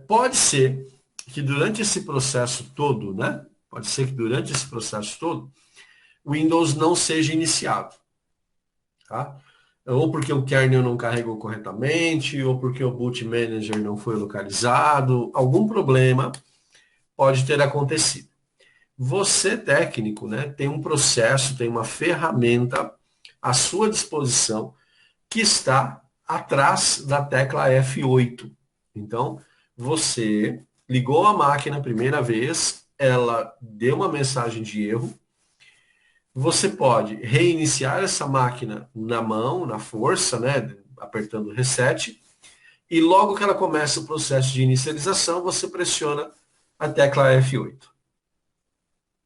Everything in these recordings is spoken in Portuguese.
Pode ser que durante esse processo todo, né? Pode ser que durante esse processo todo, o Windows não seja iniciado, tá? Ou porque o kernel não carregou corretamente, ou porque o boot manager não foi localizado, algum problema pode ter acontecido. Você, técnico, né, tem um processo, tem uma ferramenta à sua disposição que está atrás da tecla F8. Então, você ligou a máquina a primeira vez, ela deu uma mensagem de erro. Você pode reiniciar essa máquina na mão, na força, né, apertando reset, e logo que ela começa o processo de inicialização, você pressiona a tecla F8.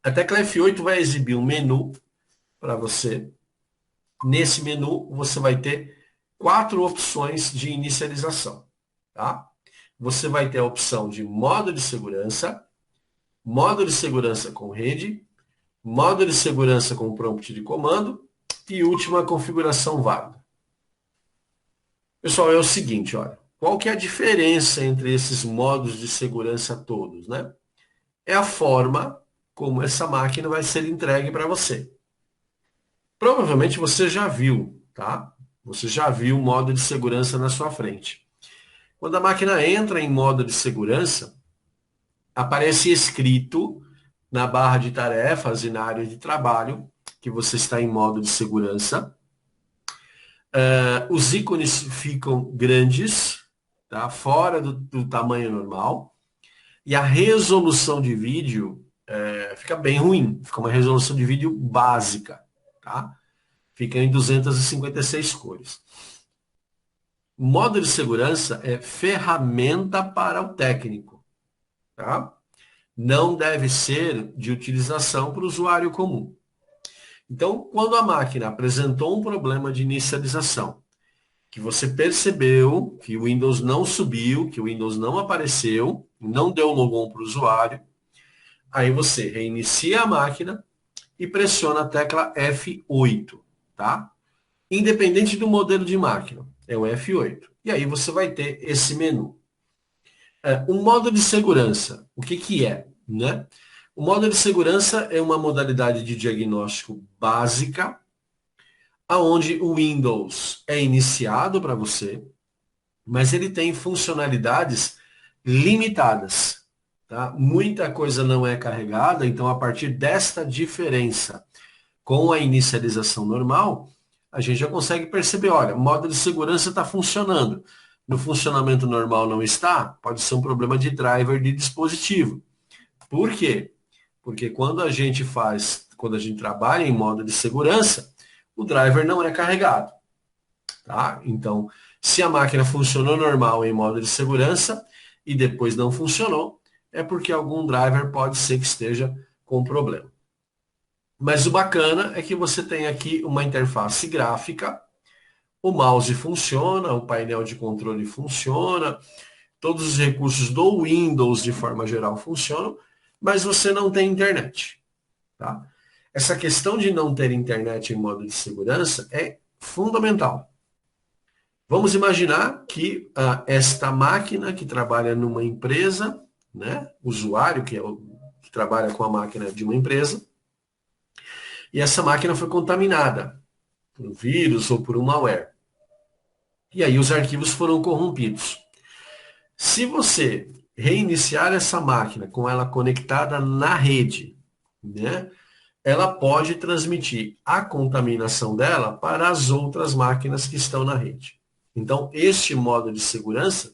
A tecla F8 vai exibir um menu para você. Nesse menu, você vai ter 4 opções de inicialização. Tá? Você vai ter a opção de modo de segurança com rede, modo de segurança com prompt de comando e última configuração válida. Pessoal, é o seguinte, olha, qual que é a diferença entre esses modos de segurança todos, né? É a forma como essa máquina vai ser entregue para você. Provavelmente você já viu, tá? Você já viu o modo de segurança na sua frente. Quando a máquina entra em modo de segurança, aparece escrito na barra de tarefas e na área de trabalho que você está em modo de segurança. Os ícones ficam grandes, tá? Fora do tamanho normal. E a resolução de vídeo fica bem ruim. Fica uma resolução de vídeo básica, tá? Fica em 256 cores. O modo de segurança é ferramenta para o técnico, tá? Não deve ser de utilização para o usuário comum. Então, quando a máquina apresentou um problema de inicialização, que você percebeu que o Windows não subiu, que o Windows não apareceu, não deu logon para o usuário, aí você reinicia a máquina e pressiona a tecla F8, tá? Independente do modelo de máquina, é o F8. E aí você vai ter esse menu. O modo de segurança, o que que é, né? O modo de segurança é uma modalidade de diagnóstico básica, aonde o Windows é iniciado para você, mas ele tem funcionalidades limitadas, tá? Muita coisa não é carregada, então a partir desta diferença com a inicialização normal, a gente já consegue perceber, olha, o modo de segurança está funcionando. No funcionamento normal não está, pode ser um problema de driver de dispositivo. Por quê? Porque quando a gente trabalha em modo de segurança, o driver não é carregado, tá? Então, se a máquina funcionou normal em modo de segurança e depois não funcionou, é porque algum driver pode ser que esteja com problema. Mas o bacana é que você tem aqui uma interface gráfica, o mouse funciona, o painel de controle funciona, todos os recursos do Windows de forma geral funcionam, mas você não tem internet. Tá? Essa questão de não ter internet em modo de segurança é fundamental. Vamos imaginar que esta máquina que trabalha numa empresa, né, usuário que trabalha com a máquina de uma empresa, e essa máquina foi contaminada por um vírus ou por um malware. E aí os arquivos foram corrompidos. Se você reiniciar essa máquina com ela conectada na rede, né, ela pode transmitir a contaminação dela para as outras máquinas que estão na rede. Então, este modo de segurança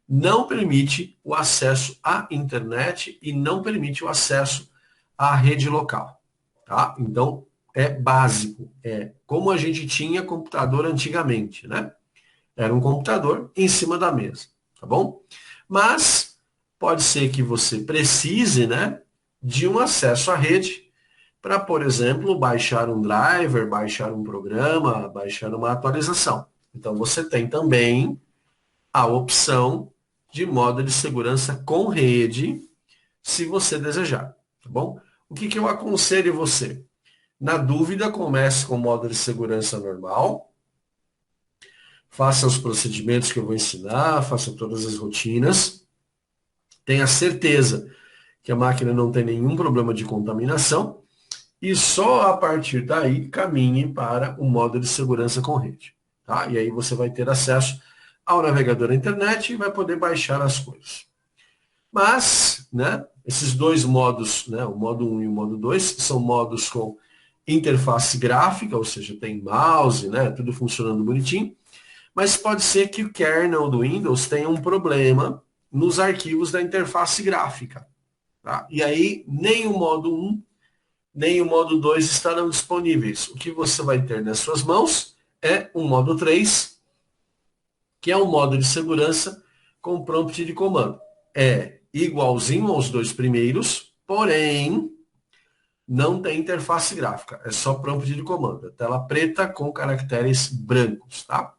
não permite o acesso à internet e não permite o acesso à rede local. Tá? Então, é básico. É como a gente tinha computador antigamente, né? Era um computador em cima da mesa, tá bom? Mas pode ser que você precise, né, de um acesso à rede para, por exemplo, baixar um driver, baixar um programa, baixar uma atualização. Então você tem também a opção de modo de segurança com rede, se você desejar, tá bom? O que que eu aconselho você? Na dúvida, comece com o modo de segurança normal, faça os procedimentos que eu vou ensinar, faça todas as rotinas. tenha certeza que a máquina não tem nenhum problema de contaminação e só a partir daí caminhe para o modo de segurança com rede. Tá? E aí você vai ter acesso ao navegador da internet e vai poder baixar as coisas. Mas, né, esses dois modos, né, o modo 1 e o modo 2, são modos com interface gráfica, ou seja, tem mouse, né, tudo funcionando bonitinho, mas pode ser que o kernel do Windows tenha um problema nos arquivos da interface gráfica. Tá? E aí, nem o modo 1, nem o modo 2 estarão disponíveis. O que você vai ter nas suas mãos é o modo 3, que é um modo de segurança com prompt de comando. É igualzinho aos dois primeiros, porém não tem interface gráfica, é só prompt de comando, tela preta com caracteres brancos, tá?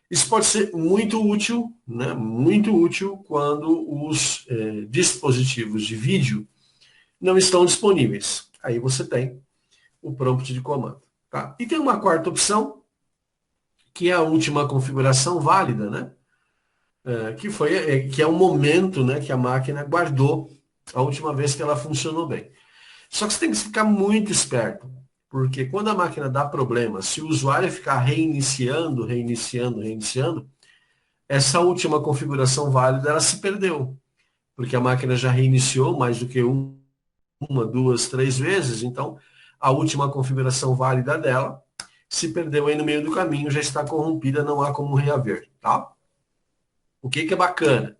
Isso pode ser muito útil, né? Muito útil quando os dispositivos de vídeo não estão disponíveis. Aí você tem o prompt de comando, tá? E tem uma quarta opção, que é a última configuração válida, né? Que é o momento, né, que a máquina guardou a última vez que ela funcionou bem. Só que você tem que ficar muito esperto, porque quando a máquina dá problema, se o usuário ficar reiniciando, essa última configuração válida ela se perdeu, porque a máquina já reiniciou mais do que uma, duas, três vezes, então a última configuração válida dela se perdeu aí no meio do caminho, já está corrompida, não há como reaver, tá? O que é bacana?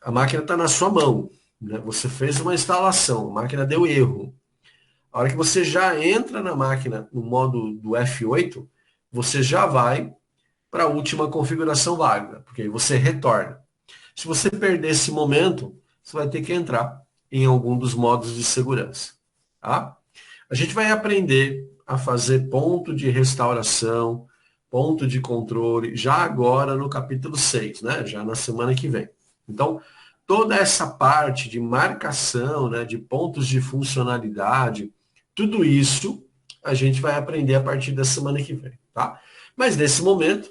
A máquina está na sua mão, né? Você fez uma instalação, a máquina deu erro. A hora que você já entra na máquina no modo do F8, você já vai para a última configuração válida, porque aí você retorna. Se você perder esse momento, você vai ter que entrar em algum dos modos de segurança. Tá? A gente vai aprender a fazer ponto de restauração, ponto de controle, já agora no capítulo 6, né? Já na semana que vem. Então, toda essa parte de marcação, né, de pontos de funcionalidade, tudo isso a gente vai aprender a partir da semana que vem, tá? Mas nesse momento,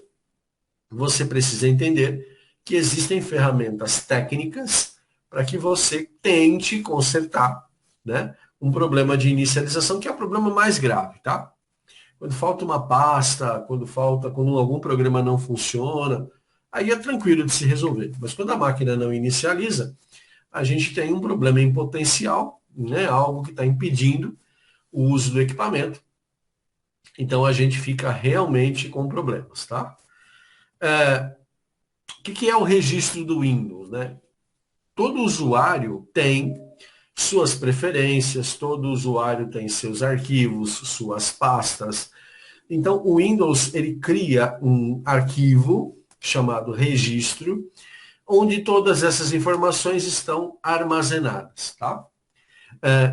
você precisa entender que existem ferramentas técnicas para que você tente consertar, né, um problema de inicialização, que é o problema mais grave, tá? Quando falta uma pasta, quando algum programa não funciona, aí é tranquilo de se resolver. Mas quando a máquina não inicializa, a gente tem um problema em potencial, né, algo que está impedindo o uso do equipamento. Então a gente fica realmente com problemas, tá? O que é o registro do Windows, né? Todo usuário tem suas preferências, todo usuário tem seus arquivos, suas pastas. Então o Windows ele cria um arquivo chamado registro, onde todas essas informações estão armazenadas, tá?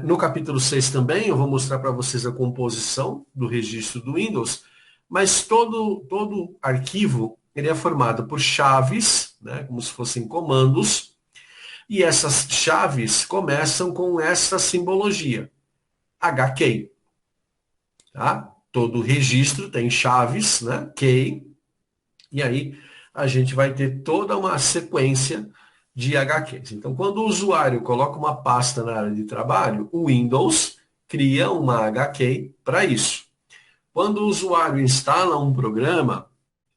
No capítulo 6 também eu vou mostrar para vocês a composição do registro do Windows, mas todo arquivo ele é formado por chaves, né, como se fossem comandos, e essas chaves começam com essa simbologia, HK. Tá? Todo registro tem chaves, né, key, e aí a gente vai ter toda uma sequência de HQs. Então, quando o usuário coloca uma pasta na área de trabalho, o Windows cria uma HQ para isso. Quando o usuário instala um programa,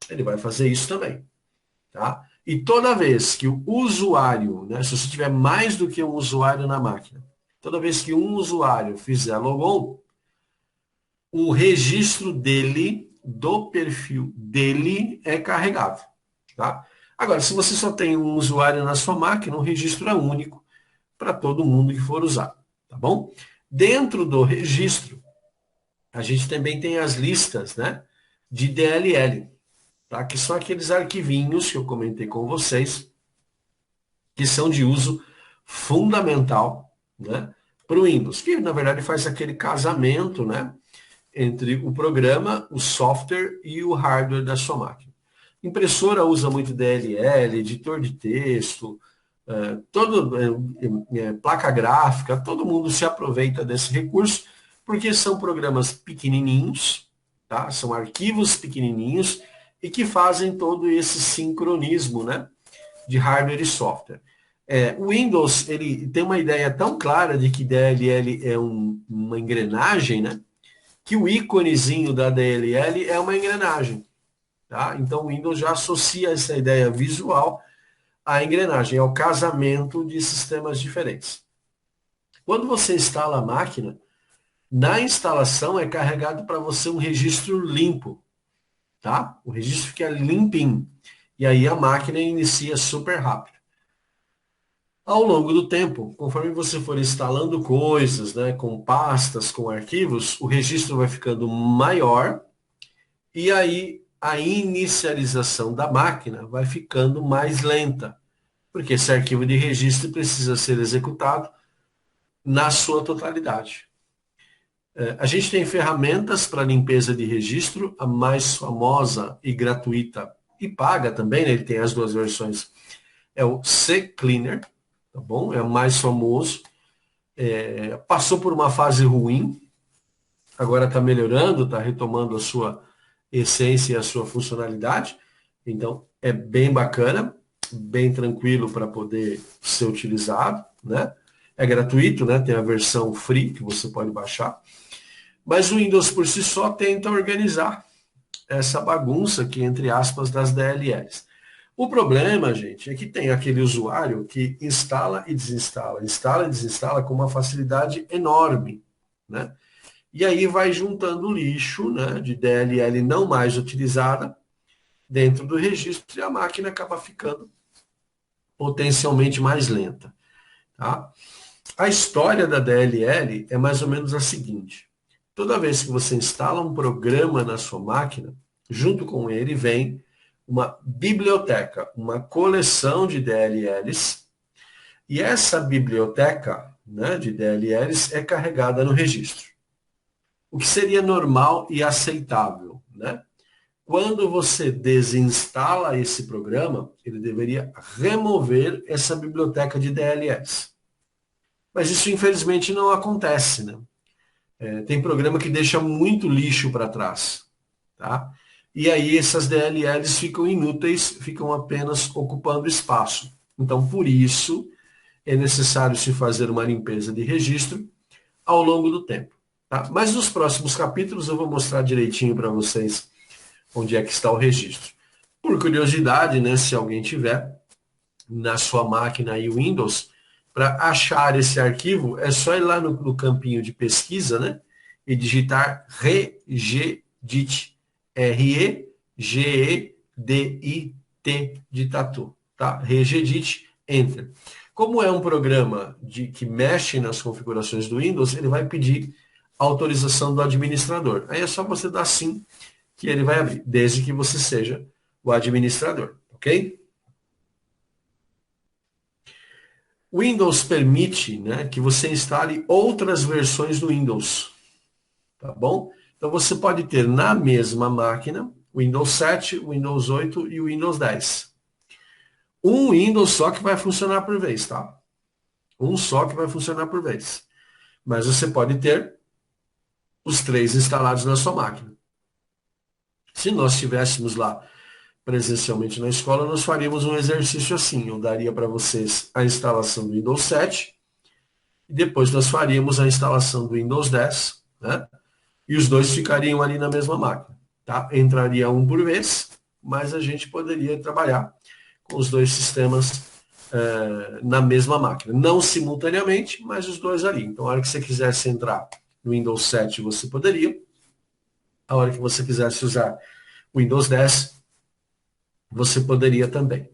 ele vai fazer isso também. Tá? E toda vez que o usuário, né, se você tiver mais do que um usuário na máquina, toda vez que um usuário fizer logon, o registro dele, do perfil dele, é carregado. Tá? Agora, se você só tem um usuário na sua máquina, o registro é único para todo mundo que for usar. Tá bom? Dentro do registro, a gente também tem as listas, né, de DLL, tá? Que são aqueles arquivinhos que eu comentei com vocês, que são de uso fundamental, né, para o Windows, que na verdade faz aquele casamento, né, entre o programa, o software e o hardware da sua máquina. Impressora usa muito DLL, editor de texto, placa gráfica, todo mundo se aproveita desse recurso, porque são programas pequenininhos, tá? São arquivos pequenininhos e que fazem todo esse sincronismo, né, de hardware e software. O Windows, ele tem uma ideia tão clara de que DLL é uma engrenagem, né? Que o íconezinho da DLL é uma engrenagem, tá? Então o Windows já associa essa ideia visual à engrenagem, ao casamento de sistemas diferentes. Quando você instala a máquina, na instalação é carregado para você um registro limpo, tá? O registro fica limpinho. E aí a máquina inicia super rápido. Ao longo do tempo, conforme você for instalando coisas, né, com pastas, com arquivos, o registro vai ficando maior e aí a inicialização da máquina vai ficando mais lenta, porque esse arquivo de registro precisa ser executado na sua totalidade. A gente tem ferramentas para limpeza de registro, a mais famosa e gratuita e paga também, né? Ele tem as duas versões. É o CCleaner, tá bom? É o mais famoso. Passou por uma fase ruim, agora está melhorando, está retomando a sua essência e a sua funcionalidade. Então, é bem bacana, bem tranquilo para poder ser utilizado, né? É gratuito, né? Tem a versão free que você pode baixar. Mas o Windows por si só tenta organizar essa bagunça aqui, entre aspas, das DLLs. O problema, gente, é que tem aquele usuário que instala e desinstala com uma facilidade enorme, né? E aí vai juntando lixo, né, de DLL não mais utilizada dentro do registro e a máquina acaba ficando potencialmente mais lenta, tá? A história da DLL é mais ou menos a seguinte: toda vez que você instala um programa na sua máquina, junto com ele vem uma biblioteca, uma coleção de DLLs, e essa biblioteca, né, de DLLs é carregada no registro. O que seria normal e aceitável, né? Quando você desinstala esse programa, ele deveria remover essa biblioteca de DLLs. Mas isso, infelizmente, não acontece, né? Tem programa que deixa muito lixo para trás, tá? E aí essas DLLs ficam inúteis, ficam apenas ocupando espaço. Então, por isso, é necessário se fazer uma limpeza de registro ao longo do tempo. Tá? Mas nos próximos capítulos eu vou mostrar direitinho para vocês onde é que está o registro. Por curiosidade, né, se alguém tiver na sua máquina aí o Windows, para achar esse arquivo, é só ir lá no campinho de pesquisa, né? E digitar regedit, R-E-G-E-D-I-T de tatu, tá? Regedit, enter. Como é um programa que mexe nas configurações do Windows, ele vai pedir autorização do administrador. Aí é só você dar sim que ele vai abrir, desde que você seja o administrador, ok? O Windows permite, né, que você instale outras versões do Windows, tá bom? Então você pode ter na mesma máquina o Windows 7, o Windows 8 e o Windows 10. Um Windows só que vai funcionar por vez, tá? Um só que vai funcionar por vez. Mas você pode ter os três instalados na sua máquina. Se nós estivéssemos lá presencialmente na escola, nós faríamos um exercício assim. Eu daria para vocês a instalação do Windows 7 e depois nós faríamos a instalação do Windows 10, né? E os dois ficariam ali na mesma máquina, tá? Entraria um por vez, mas a gente poderia trabalhar com os dois sistemas na mesma máquina. Não simultaneamente, mas os dois ali. Então, a hora que você quisesse entrar no Windows 7, você poderia. A hora que você quisesse usar o Windows 10, você poderia também.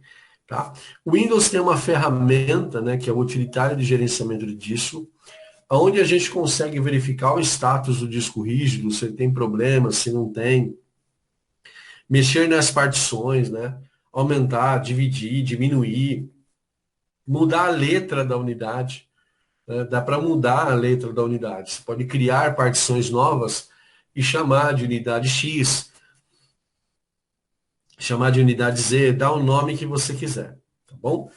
Tá? O Windows tem uma ferramenta, né, que é o utilitário de gerenciamento de disco, onde a gente consegue verificar o status do disco rígido, se ele tem problema, se não tem, mexer nas partições, né, aumentar, dividir, diminuir, mudar a letra da unidade, né, dá para mudar a letra da unidade. Você pode criar partições novas e chamar de unidade X, chamar de unidade Z, dá o nome que você quiser, tá bom?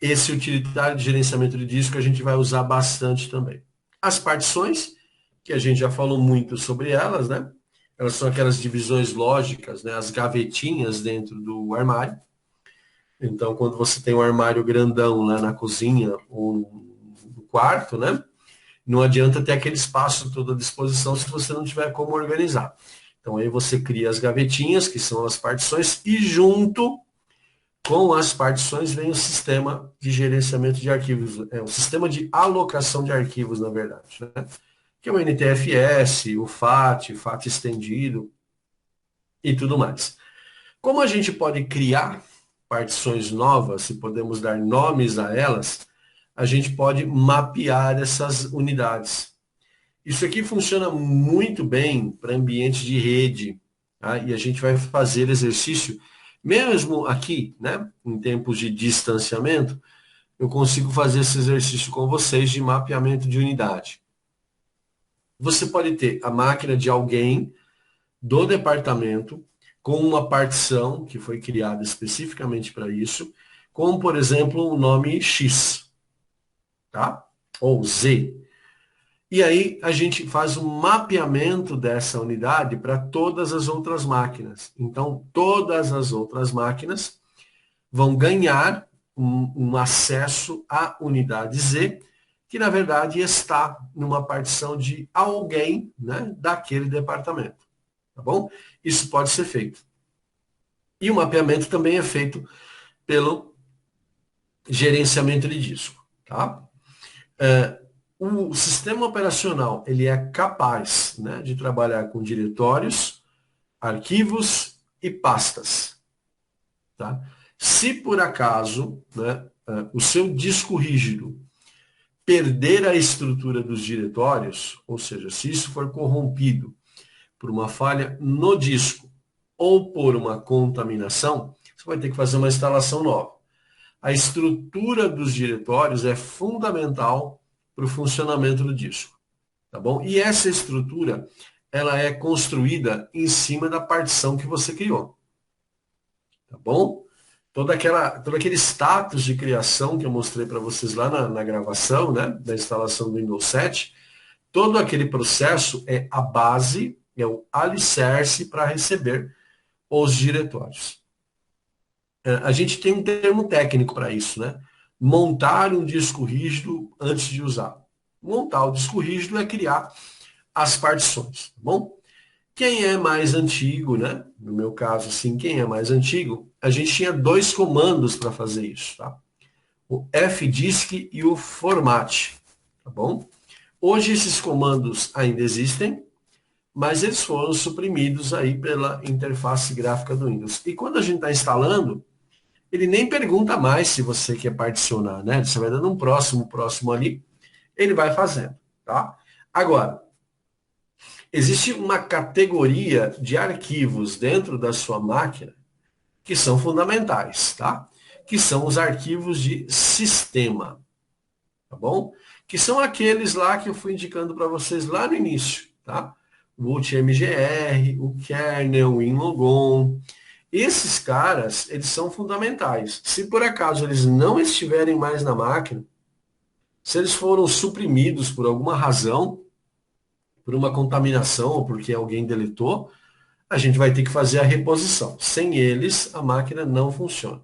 Esse utilitário de gerenciamento de disco a gente vai usar bastante também. As partições, que a gente já falou muito sobre elas, né? Elas são aquelas divisões lógicas, né? As gavetinhas dentro do armário. Então, quando você tem um armário grandão lá na cozinha ou no quarto, né? Não adianta ter aquele espaço todo à disposição se você não tiver como organizar. Então, aí você cria as gavetinhas, que são as partições, e junto com as partições vem o sistema de gerenciamento de arquivos, o sistema de alocação de arquivos, na verdade, né? Que é o NTFS, o FAT, FAT estendido e tudo mais. Como a gente pode criar partições novas, e podemos dar nomes a elas, a gente pode mapear essas unidades. Isso aqui funciona muito bem para ambientes de rede, tá? E a gente vai fazer exercício, mesmo aqui, né, em tempos de distanciamento, eu consigo fazer esse exercício com vocês de mapeamento de unidade. Você pode ter a máquina de alguém do departamento com uma partição que foi criada especificamente para isso, como, por exemplo, o nome X, tá? Ou Z. E aí a gente faz um mapeamento dessa unidade para todas as outras máquinas. Então, todas as outras máquinas vão ganhar um acesso à unidade Z, que na verdade está numa partição de alguém, né, daquele departamento. Tá bom? Isso pode ser feito. E o mapeamento também é feito pelo gerenciamento de disco. Tá? O sistema operacional ele é capaz, né, de trabalhar com diretórios, arquivos e pastas. Tá? Se por acaso, né, o seu disco rígido perder a estrutura dos diretórios, ou seja, se isso for corrompido por uma falha no disco ou por uma contaminação, você vai ter que fazer uma instalação nova. A estrutura dos diretórios é fundamental para o funcionamento do disco, tá bom? E essa estrutura, ela é construída em cima da partição que você criou, tá bom? Todo aquele status de criação que eu mostrei para vocês lá na gravação, né, da instalação do Windows 7, todo aquele processo é a base, é o alicerce para receber os diretórios. A gente tem um termo técnico para isso, né? Montar um disco rígido antes de usar. Montar o disco rígido é criar as partições, tá bom? Quem é mais antigo, né? No meu caso, sim, quem é mais antigo, a gente tinha dois comandos para fazer isso, tá? O fdisk e o format, tá bom? Hoje esses comandos ainda existem, mas eles foram suprimidos aí pela interface gráfica do Windows. E quando a gente está instalando, ele nem pergunta mais se você quer particionar, né? Você vai dando um próximo ali, ele vai fazendo, tá? Agora, existe uma categoria de arquivos dentro da sua máquina que são fundamentais, tá? Que são os arquivos de sistema, tá bom? Que são aqueles lá que eu fui indicando para vocês lá no início, tá? O UltMGR, o kernel, o inlogon. Esses caras, eles são fundamentais. Se por acaso eles não estiverem mais na máquina, se eles foram suprimidos por alguma razão, por uma contaminação ou porque alguém deletou, a gente vai ter que fazer a reposição. Sem eles, a máquina não funciona.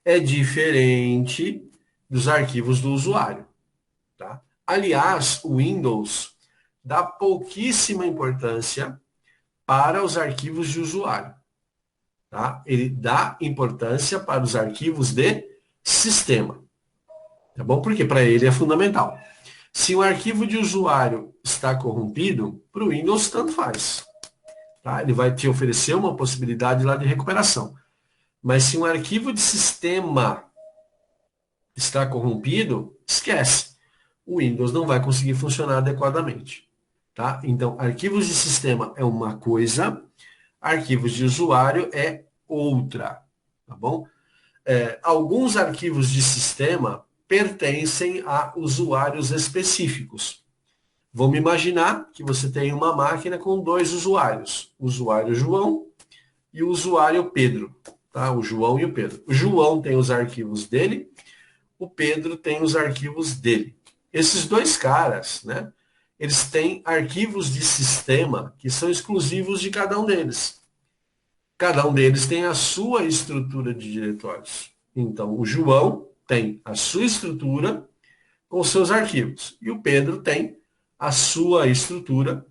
É diferente dos arquivos do usuário. Tá? Aliás, o Windows dá pouquíssima importância para os arquivos de usuário. Tá? Ele dá importância para os arquivos de sistema. Tá bom? Porque para ele é fundamental. Se o arquivo de usuário está corrompido, para o Windows tanto faz. Tá? Ele vai te oferecer uma possibilidade lá de recuperação. Mas se um arquivo de sistema está corrompido, esquece. O Windows não vai conseguir funcionar adequadamente. Tá? Então, arquivos de sistema é uma coisa, arquivos de usuário é outra. Tá bom? Alguns arquivos de sistema pertencem a usuários específicos. Vamos imaginar que você tem uma máquina com dois usuários, o usuário João e o usuário Pedro. Tá? O João e o Pedro. O João tem os arquivos dele, o Pedro tem os arquivos dele. Esses dois caras, né, eles têm arquivos de sistema que são exclusivos de cada um deles. Cada um deles tem a sua estrutura de diretórios. Então, o João tem a sua estrutura com os seus arquivos. E o Pedro tem a sua estrutura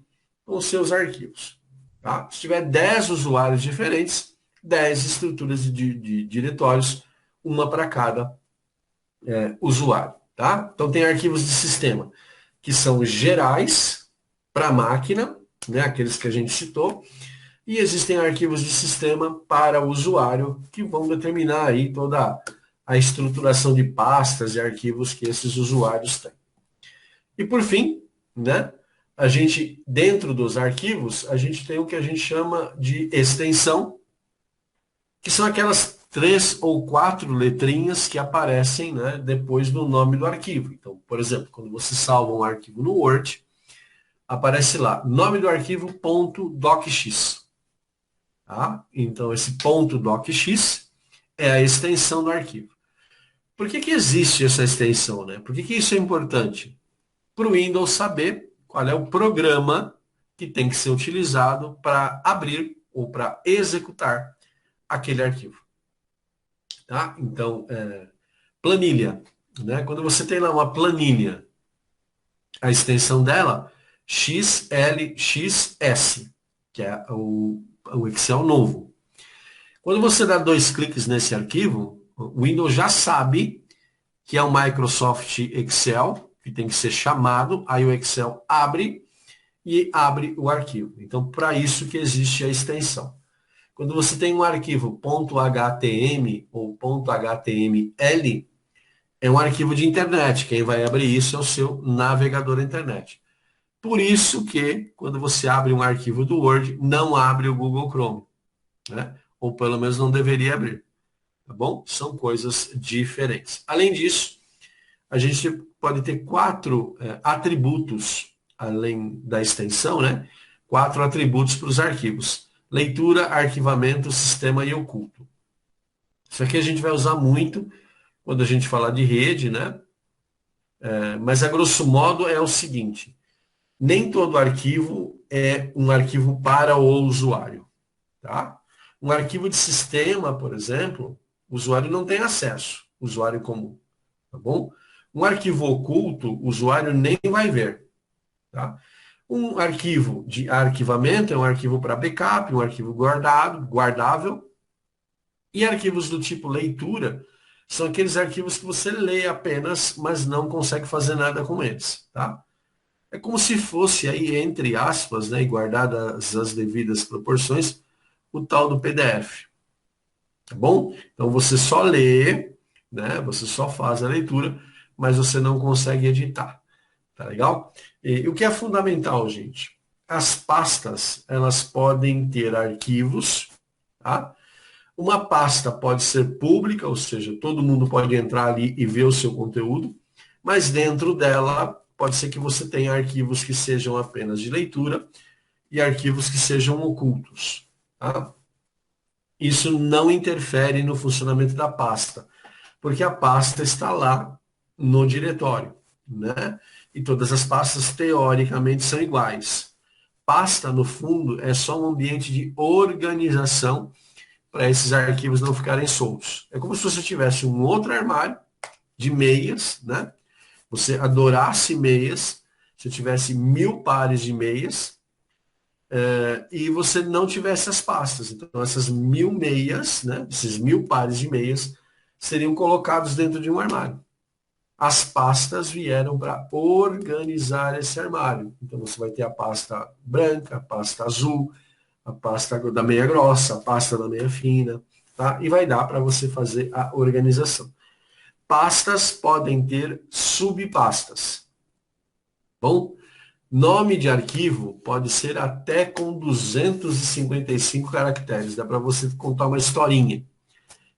com os seus arquivos. Tá? Se tiver 10 usuários diferentes, 10 estruturas de diretórios, uma para cada usuário. Tá? Então, tem arquivos de sistema que são gerais para a máquina, né, aqueles que a gente citou, e existem arquivos de sistema para o usuário que vão determinar aí toda a estruturação de pastas e arquivos que esses usuários têm. E por fim, né, a gente, dentro dos arquivos, a gente tem o que a gente chama de extensão, que são aquelas 3 ou 4 letrinhas que aparecem, né, depois do nome do arquivo. Então, por exemplo, quando você salva um arquivo no Word, aparece lá, nome do arquivo .docx. Tá? Então, esse .docx é a extensão do arquivo. Por que existe essa extensão, né? Por que isso é importante? Para o Windows saber qual é o programa que tem que ser utilizado para abrir ou para executar aquele arquivo. Tá? Então, planilha. Né? Quando você tem lá uma planilha, a extensão dela, XLXS, que é o Excel novo. Quando você dá 2 cliques nesse arquivo, o Windows já sabe que é um Microsoft Excel, que tem que ser chamado, aí o Excel abre e abre o arquivo. Então, para isso que existe a extensão. Quando você tem um arquivo .htm ou .html, é um arquivo de internet. Quem vai abrir isso é o seu navegador internet. Por isso que, quando você abre um arquivo do Word, não abre o Google Chrome. Né? Ou pelo menos não deveria abrir. Tá bom? São coisas diferentes. Além disso, a gente pode ter 4 atributos, além da extensão, né? 4 atributos para os arquivos. Leitura, arquivamento, sistema e oculto. Isso aqui a gente vai usar muito quando a gente falar de rede, né? Mas a grosso modo é o seguinte, nem todo arquivo é um arquivo para o usuário. Tá? Um arquivo de sistema, por exemplo, o usuário não tem acesso, usuário comum. Tá bom? Um arquivo oculto, o usuário nem vai ver. Tá? Um arquivo de arquivamento é um arquivo para backup, um arquivo guardável. E arquivos do tipo leitura são aqueles arquivos que você lê apenas, mas não consegue fazer nada com eles. Tá? É como se fosse aí, entre aspas, né, e guardadas as devidas proporções, o tal do PDF. Tá bom? Então você só lê, né, você só faz a leitura, mas você não consegue editar. Tá legal? E o que é fundamental, gente? As pastas, elas podem ter arquivos, tá? Uma pasta pode ser pública, ou seja, todo mundo pode entrar ali e ver o seu conteúdo, mas dentro dela pode ser que você tenha arquivos que sejam apenas de leitura e arquivos que sejam ocultos. Tá? Isso não interfere no funcionamento da pasta, porque a pasta está lá no diretório, né? E todas as pastas, teoricamente, são iguais. Pasta, no fundo, é só um ambiente de organização para esses arquivos não ficarem soltos. É como se você tivesse um outro armário de meias, né? Você adorasse meias, se tivesse 1000 pares de meias, e você não tivesse as pastas. Então, essas 1000 meias, né? Esses 1000 pares de meias, seriam colocados dentro de um armário. As pastas vieram para organizar esse armário. Então, você vai ter a pasta branca, a pasta azul, a pasta da meia grossa, a pasta da meia fina, tá? E vai dar para você fazer a organização. Pastas podem ter subpastas. Bom, nome de arquivo pode ser até com 255 caracteres. Dá para você contar uma historinha.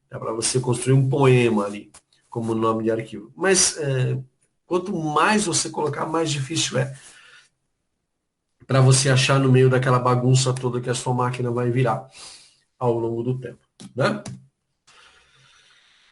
Dá para você construir um poema ali, como nome de arquivo. Mas quanto mais você colocar, mais difícil é para você achar no meio daquela bagunça toda que a sua máquina vai virar ao longo do tempo. Né?